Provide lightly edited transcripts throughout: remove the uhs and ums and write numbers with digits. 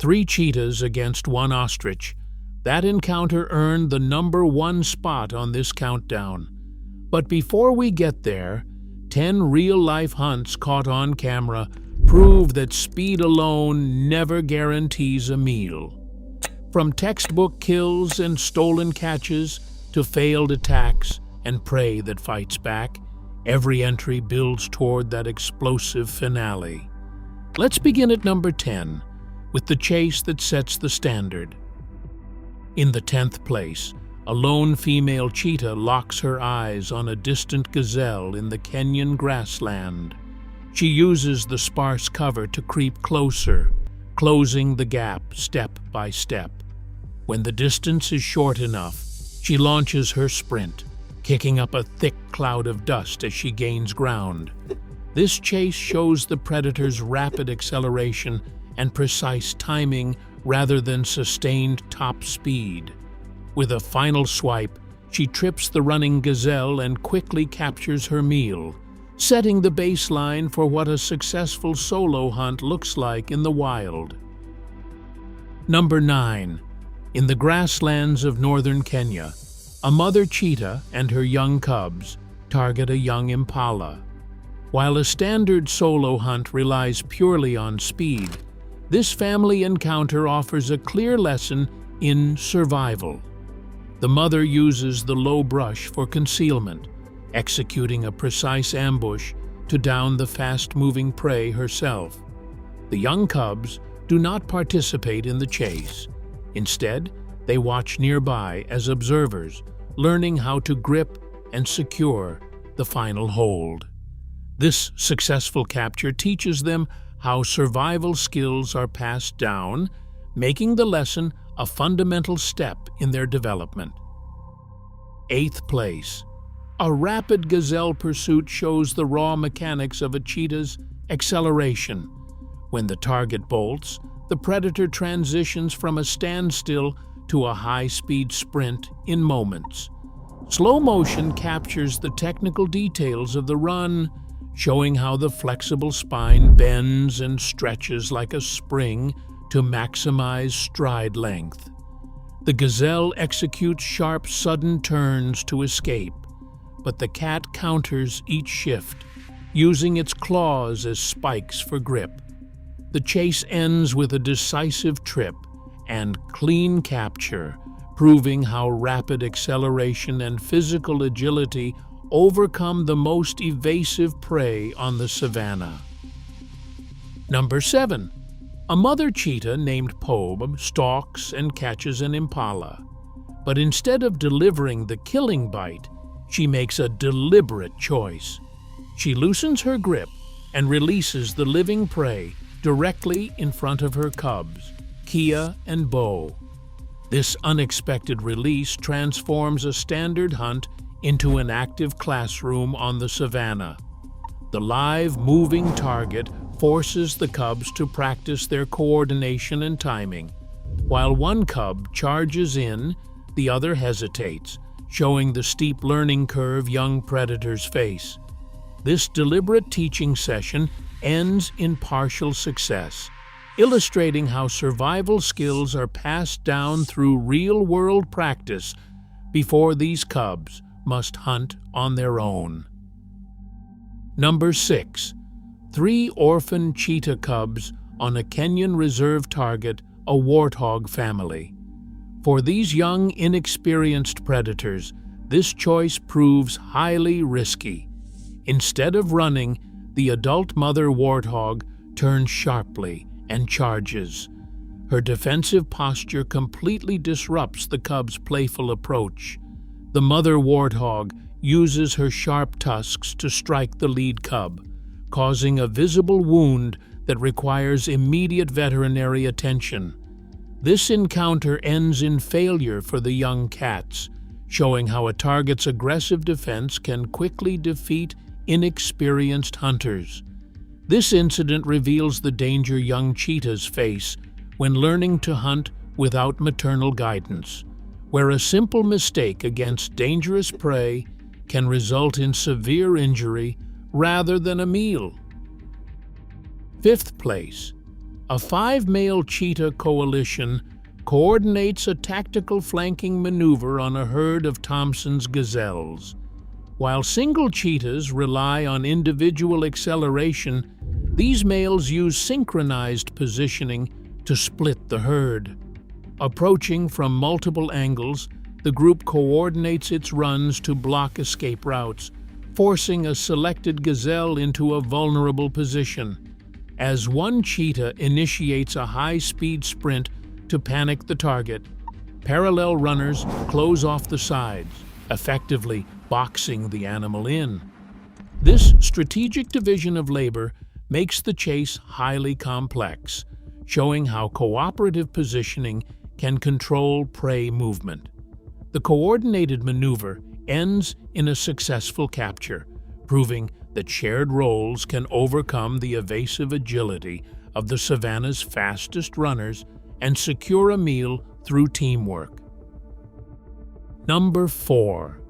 3 cheetahs against 1 ostrich. That encounter earned the #1 spot on this countdown. But before we get there, 10 real-life hunts caught on camera prove that speed alone never guarantees a meal. From textbook kills and stolen catches to failed attacks and prey that fights back, every entry builds toward that explosive finale. Let's begin at number 10, with the chase that sets the standard. In the 10th place, a lone female cheetah locks her eyes on a distant gazelle in the Kenyan grassland. She uses the sparse cover to creep closer, closing the gap step by step. When the distance is short enough, she launches her sprint, kicking up a thick cloud of dust as she gains ground. This chase shows the predator's rapid acceleration and precise timing rather than sustained top speed. With a final swipe, she trips the running gazelle and quickly captures her meal, setting the baseline for what a successful solo hunt looks like in the wild. Number 9. In the grasslands of northern Kenya, a mother cheetah and her young cubs target a young impala. While a standard solo hunt relies purely on speed, this family encounter offers a clear lesson in survival. The mother uses the low brush for concealment, executing a precise ambush to down the fast-moving prey herself. The young cubs do not participate in the chase. Instead, they watch nearby as observers, learning how to grip and secure the final hold. This successful capture teaches them how survival skills are passed down, making the lesson a fundamental step in their development. 8th place. A rapid gazelle pursuit shows the raw mechanics of a cheetah's acceleration. When the target bolts, the predator transitions from a standstill to a high-speed sprint in moments. Slow motion captures the technical details of the run, showing how the flexible spine bends and stretches like a spring to maximize stride length. The gazelle executes sharp, sudden turns to escape, but the cat counters each shift, using its claws as spikes for grip. The chase ends with a decisive trip and clean capture, proving how rapid acceleration and physical agility overcome the most evasive prey on the savanna. Number 7. A mother cheetah named Pobe stalks and catches an impala. But instead of delivering the killing bite, she makes a deliberate choice. She loosens her grip and releases the living prey directly in front of her cubs, Kia and Bo. This unexpected release transforms a standard hunt into an active classroom on the savanna. The live, moving target forces the cubs to practice their coordination and timing. While one cub charges in, the other hesitates, showing the steep learning curve young predators face. This deliberate teaching session ends in partial success, illustrating how survival skills are passed down through real-world practice before these cubs must hunt on their own. Number 6. 3 orphan cheetah cubs on a Kenyan reserve target a warthog family. For these young, inexperienced predators, this choice proves highly risky. Instead of running, the adult mother warthog turns sharply and charges. Her defensive posture completely disrupts the cub's playful approach. The mother warthog uses her sharp tusks to strike the lead cub, causing a visible wound that requires immediate veterinary attention. This encounter ends in failure for the young cats, showing how a target's aggressive defense can quickly defeat inexperienced hunters. This incident reveals the danger young cheetahs face when learning to hunt without maternal guidance, where a simple mistake against dangerous prey can result in severe injury rather than a meal. 5th place. A 5-male cheetah coalition coordinates a tactical flanking maneuver on a herd of Thompson's gazelles. While single cheetahs rely on individual acceleration, these males use synchronized positioning to split the herd. Approaching from multiple angles, the group coordinates its runs to block escape routes, forcing a selected gazelle into a vulnerable position. As one cheetah initiates a high-speed sprint to panic the target, parallel runners close off the sides, effectively boxing the animal in. This strategic division of labor makes the chase highly complex, showing how cooperative positioning can control prey movement. The coordinated maneuver ends in a successful capture, proving that shared roles can overcome the evasive agility of the savanna's fastest runners and secure a meal through teamwork. Number 4.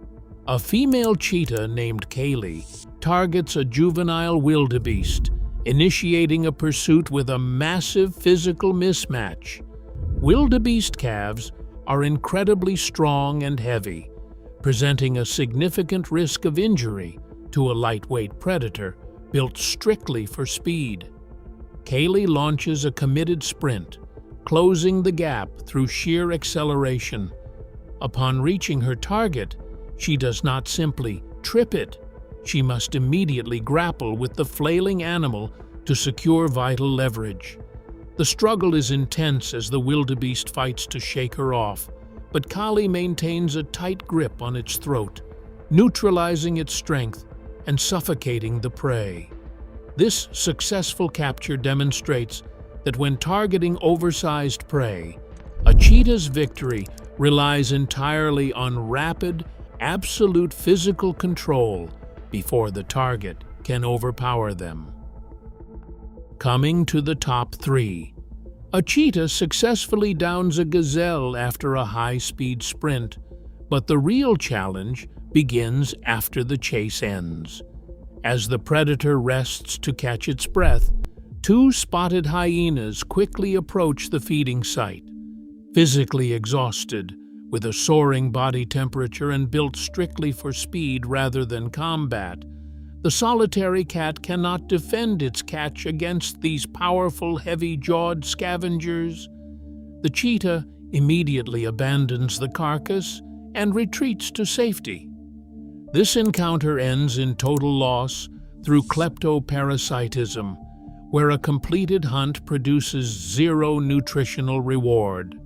A female cheetah named Kaylee targets a juvenile wildebeest, initiating a pursuit with a massive physical mismatch. Wildebeest calves are incredibly strong and heavy, presenting a significant risk of injury to a lightweight predator built strictly for speed. Kaylee launches a committed sprint, closing the gap through sheer acceleration. Upon reaching her target, she does not simply trip it. She must immediately grapple with the flailing animal to secure vital leverage. The struggle is intense as the wildebeest fights to shake her off, but Kali maintains a tight grip on its throat, neutralizing its strength and suffocating the prey. This successful capture demonstrates that when targeting oversized prey, a cheetah's victory relies entirely on rapid, absolute physical control before the target can overpower them. Coming to the top 3. A cheetah successfully downs a gazelle after a high-speed sprint, but the real challenge begins after the chase ends. As the predator rests to catch its breath, 2 spotted hyenas quickly approach the feeding site. Physically exhausted, with a soaring body temperature and built strictly for speed rather than combat, the solitary cat cannot defend its catch against these powerful, heavy-jawed scavengers. The cheetah immediately abandons the carcass and retreats to safety. This encounter ends in total loss through kleptoparasitism, where a completed hunt produces 0 nutritional reward.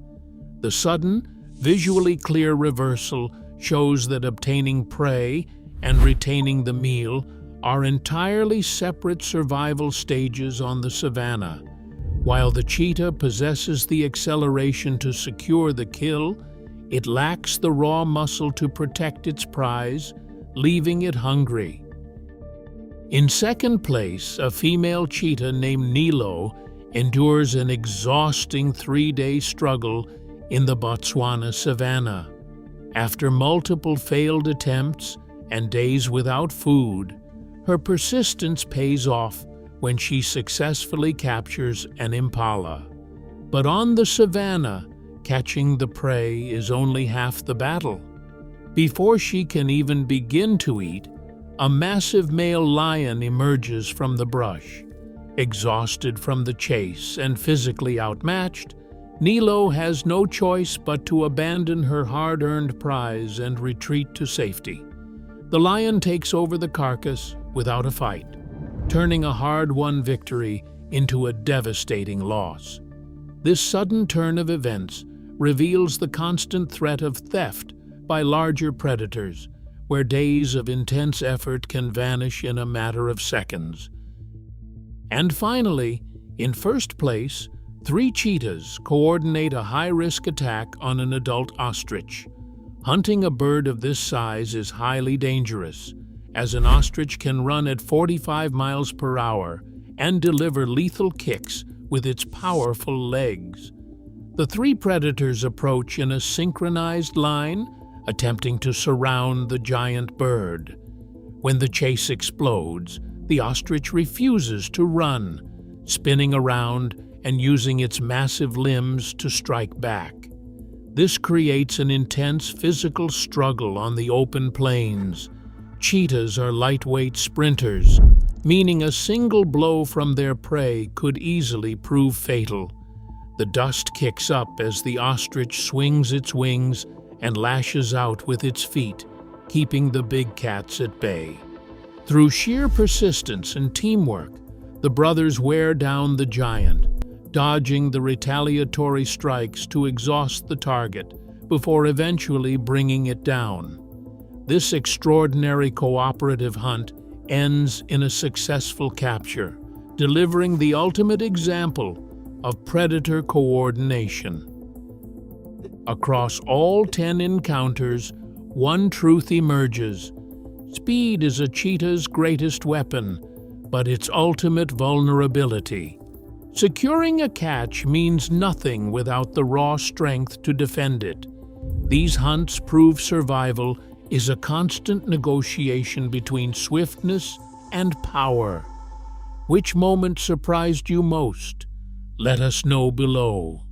The sudden, visually clear reversal shows that obtaining prey and retaining the meal are entirely separate survival stages on the savanna. While the cheetah possesses the acceleration to secure the kill, it lacks the raw muscle to protect its prize, leaving it hungry. In second place, a female cheetah named Nilo endures an exhausting 3-day struggle in the Botswana savanna. After multiple failed attempts and days without food, her persistence pays off when she successfully captures an impala. But on the savanna, catching the prey is only half the battle. Before she can even begin to eat, a massive male lion emerges from the brush. Exhausted from the chase and physically outmatched, Nilo has no choice but to abandon her hard-earned prize and retreat to safety. The lion takes over the carcass without a fight, turning a hard-won victory into a devastating loss. This sudden turn of events reveals the constant threat of theft by larger predators, where days of intense effort can vanish in a matter of seconds. And finally, in first place, 3 cheetahs coordinate a high-risk attack on an adult ostrich. Hunting a bird of this size is highly dangerous, as an ostrich can run at 45 miles per hour and deliver lethal kicks with its powerful legs. The 3 predators approach in a synchronized line, attempting to surround the giant bird. When the chase explodes, the ostrich refuses to run, spinning around and using its massive limbs to strike back. This creates an intense physical struggle on the open plains. Cheetahs are lightweight sprinters, meaning a single blow from their prey could easily prove fatal. The dust kicks up as the ostrich swings its wings and lashes out with its feet, keeping the big cats at bay. Through sheer persistence and teamwork, the brothers wear down the giant, dodging the retaliatory strikes to exhaust the target before eventually bringing it down. This extraordinary cooperative hunt ends in a successful capture, delivering the ultimate example of predator coordination. Across all 10 encounters, one truth emerges. Speed is a cheetah's greatest weapon, but its ultimate vulnerability. Securing a catch means nothing without the raw strength to defend it. These hunts prove survival is a constant negotiation between swiftness and power. Which moment surprised you most? Let us know below.